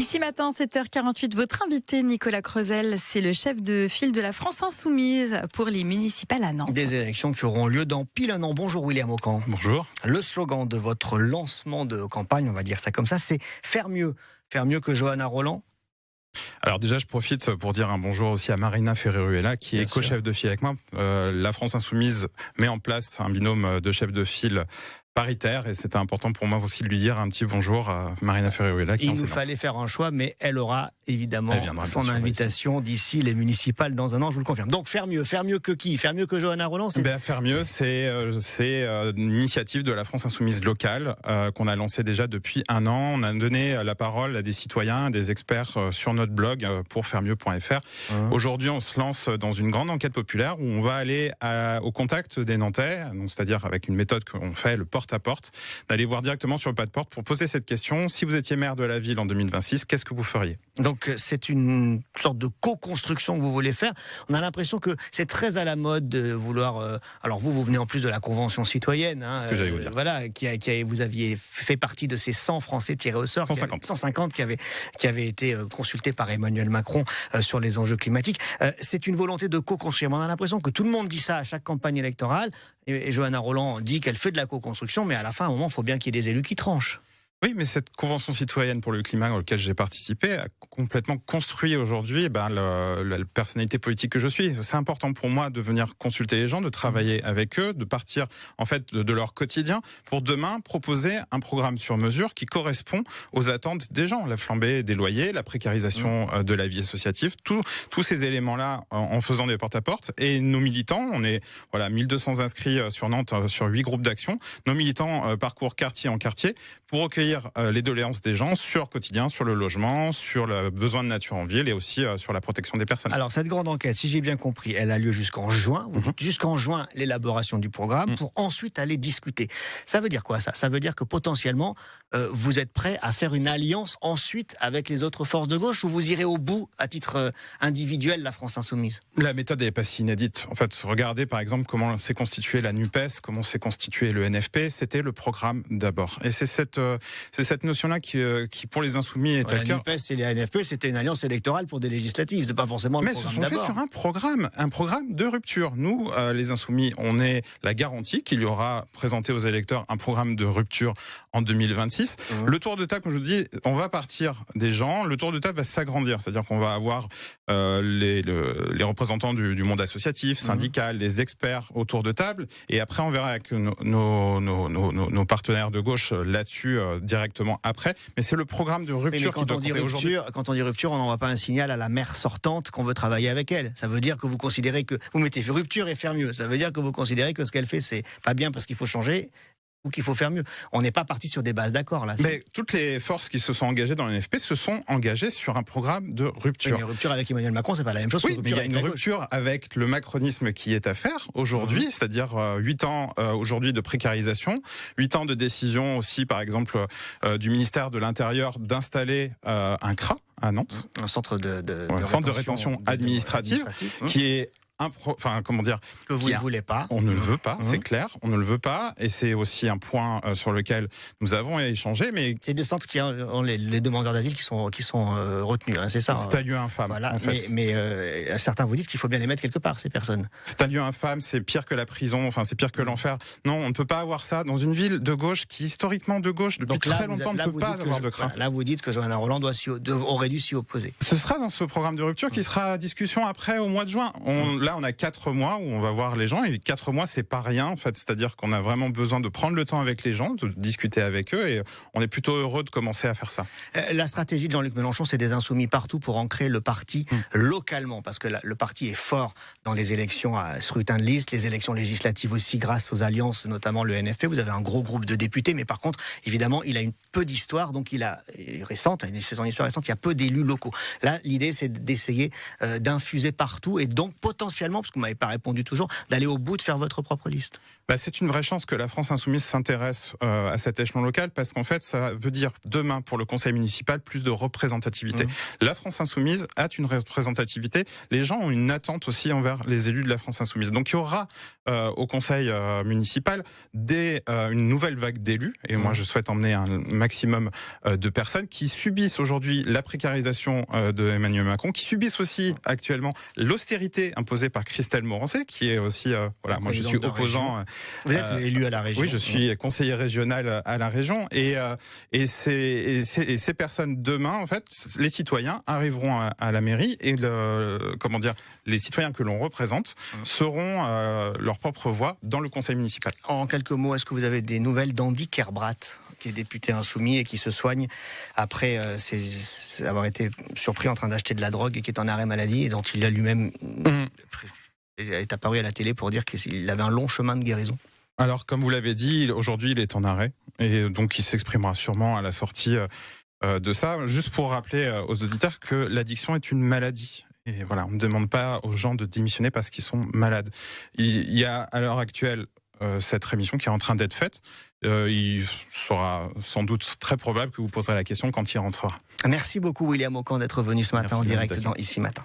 Ici matin, 7h48, votre invité Nicolas Creusel, c'est le chef de file de la France Insoumise pour les municipales à Nantes. Des élections qui auront lieu dans pile un an. Bonjour William Aucan. Bonjour. Le slogan de votre lancement de campagne, on va dire ça comme ça, c'est faire mieux. Faire mieux que Johanna Rolland. Alors déjà, je profite pour dire un bonjour aussi à Marina Ferreruela, qui est co-chef de file avec moi. La France Insoumise met en place un binôme de chefs de file paritaire, et c'était important pour moi aussi de lui dire un petit bonjour à Marina Ferreruela. Il nous fallait faire un choix, mais elle aura évidemment son invitation d'ici les municipales dans un an, je vous le confirme. Donc faire mieux que qui? Faire mieux que Johanna Rolland? Faire mieux, c'est une initiative de la France Insoumise locale qu'on a lancée déjà depuis un an. On a donné la parole à des citoyens, à des experts sur notre blog pour fairemieux.fr. Aujourd'hui, on se lance dans une grande enquête populaire où on va aller au contact des Nantais, donc c'est-à-dire avec une méthode qu'on fait, le porte-à-porte, d'aller voir directement sur le pas de porte pour poser cette question. Si vous étiez maire de la ville en 2026, qu'est-ce que vous feriez? Donc c'est une sorte de co-construction que vous voulez faire. On a l'impression que c'est très à la mode de vouloir... alors vous venez en plus de la Convention citoyenne. Ce que j'allais vous dire. Voilà, vous aviez fait partie de ces 100 Français tirés au sort. 150 qui avaient été consultés par Emmanuel Macron sur les enjeux climatiques. C'est une volonté de co-construire. On a l'impression que tout le monde dit ça à chaque campagne électorale. Et Johanna Rolland dit qu'elle fait de la co-construction, mais à la fin, à un moment, il faut bien qu'il y ait des élus qui tranchent. Oui, mais cette convention citoyenne pour le climat auquel j'ai participé a complètement construit aujourd'hui la personnalité politique que je suis. C'est important pour moi de venir consulter les gens, de travailler avec eux, de partir en fait de leur quotidien pour demain proposer un programme sur mesure qui correspond aux attentes des gens. La flambée des loyers, la précarisation de la vie associative, tous ces éléments-là en faisant des porte-à-porte. Et nos militants, on est 1200 inscrits sur Nantes sur 8 groupes d'action. Nos militants parcourent quartier en quartier pour recueillir les doléances des gens sur le quotidien, sur le logement, sur le besoin de nature en ville et aussi sur la protection des personnes. Alors cette grande enquête, si j'ai bien compris, elle a lieu jusqu'en juin. Vous dites jusqu'en juin l'élaboration du programme pour ensuite aller discuter. Ça veut dire quoi ça? Ça veut dire que potentiellement vous êtes prêt à faire une alliance ensuite avec les autres forces de gauche, ou vous irez au bout à titre individuel la France Insoumise? La méthode n'est pas si inédite. En fait, regardez par exemple comment s'est constituée la NUPES, comment s'est constitué le NFP. C'était le programme d'abord. Et c'est cette notion-là qui pour les Insoumis est à cœur. La NUPES et les NFP, c'était une alliance électorale pour des législatives. C'est pas forcément le programme d'abord. Mais ce sont faits sur un programme de rupture. Nous, les Insoumis, on est la garantie qu'il y aura présenté aux électeurs un programme de rupture en 2026. Le tour de table, comme je vous dis, on va partir des gens. Le tour de table va s'agrandir. C'est-à-dire qu'on va avoir les représentants du monde associatif, syndical, les experts autour de table. Et après, on verra avec nos partenaires de gauche là-dessus directement après. Mais c'est le programme de rupture qui doit compter aujourd'hui. Quand on dit rupture, on n'envoie pas un signal à la maire sortante qu'on veut travailler avec elle. Ça veut dire que vous considérez que vous mettez rupture et faire mieux. Ça veut dire que vous considérez que ce qu'elle fait, c'est pas bien parce qu'il faut changer, ou qu'il faut faire mieux. On n'est pas parti sur des bases d'accord là. Mais toutes les forces qui se sont engagées dans l'NFP se sont engagées sur un programme de rupture. Une rupture avec Emmanuel Macron, c'est pas la même chose. Oui, mais il y a une rupture avec le macronisme qui est à faire aujourd'hui, c'est-à-dire 8 ans aujourd'hui de précarisation, 8 ans de décision aussi, par exemple, du ministère de l'Intérieur d'installer un CRA à Nantes, un centre de rétention administrative qui est que vous ne voulez pas. On ne le veut pas, c'est clair, on ne le veut pas, et c'est aussi un point sur lequel nous avons échangé. Mais c'est des centres qui ont les demandeurs d'asile qui sont retenus, hein, c'est ça. C'est un lieu infâme. Voilà. En fait. Mais certains vous disent qu'il faut bien les mettre quelque part, ces personnes. C'est un lieu infâme, c'est pire que la prison, enfin c'est pire que l'enfer. Non, on ne peut pas avoir ça dans une ville de gauche qui historiquement de gauche depuis très longtemps ne peut pas avoir de CRA. Là, vous dites que Johanna Rolland aurait dû s'y opposer. Ce sera dans ce programme de rupture qui sera à discussion après au mois de juin. Là, on a 4 mois où on va voir les gens, et 4 mois, c'est pas rien en fait. C'est-à-dire qu'on a vraiment besoin de prendre le temps avec les gens, de discuter avec eux, et on est plutôt heureux de commencer à faire ça. La stratégie de Jean-Luc Mélenchon, c'est des insoumis partout pour ancrer le parti localement, parce que le parti est fort dans les élections à scrutin de liste, les élections législatives aussi, grâce aux alliances, notamment le NFP. Vous avez un gros groupe de députés, mais par contre, évidemment, il a une peu d'histoire, donc il a son histoire récente, il y a peu d'élus locaux. Là, l'idée, c'est d'essayer d'infuser partout, et donc potentiellement, parce que vous m'avez pas répondu toujours, d'aller au bout de faire votre propre liste. C'est une vraie chance que la France Insoumise s'intéresse à cet échelon local, parce qu'en fait, ça veut dire demain pour le conseil municipal plus de représentativité. La France Insoumise hâte une représentativité. Les gens ont une attente aussi envers les élus de la France Insoumise. Donc il y aura au conseil municipal une nouvelle vague d'élus. Et moi, je souhaite emmener un maximum de personnes qui subissent aujourd'hui la précarisation de Emmanuel Macron, qui subissent aussi actuellement l'austérité imposée par Christelle Morancé, qui est aussi... moi je suis opposant... Vous êtes élu à la région. Oui, je suis conseiller régional à la région. Et ces personnes, demain, en fait, les citoyens arriveront à la mairie et les citoyens que l'on représente seront leur propre voix dans le conseil municipal. En quelques mots, est-ce que vous avez des nouvelles d'Andy Kerbrat, qui est député insoumis et qui se soigne après avoir été surpris en train d'acheter de la drogue et qui est en arrêt maladie et dont il a lui-même est apparu à la télé pour dire qu'il avait un long chemin de guérison? Alors, comme vous l'avez dit, aujourd'hui, il est en arrêt et donc il s'exprimera sûrement à la sortie de ça. Juste pour rappeler aux auditeurs que l'addiction est une maladie. Et voilà, on ne demande pas aux gens de démissionner parce qu'ils sont malades. Il y a à l'heure actuelle cette rémission qui est en train d'être faite. Il sera sans doute très probable que vous poserez la question quand il rentrera. Merci beaucoup William Aucan d'être venu ce matin en direct dans Ici Matin.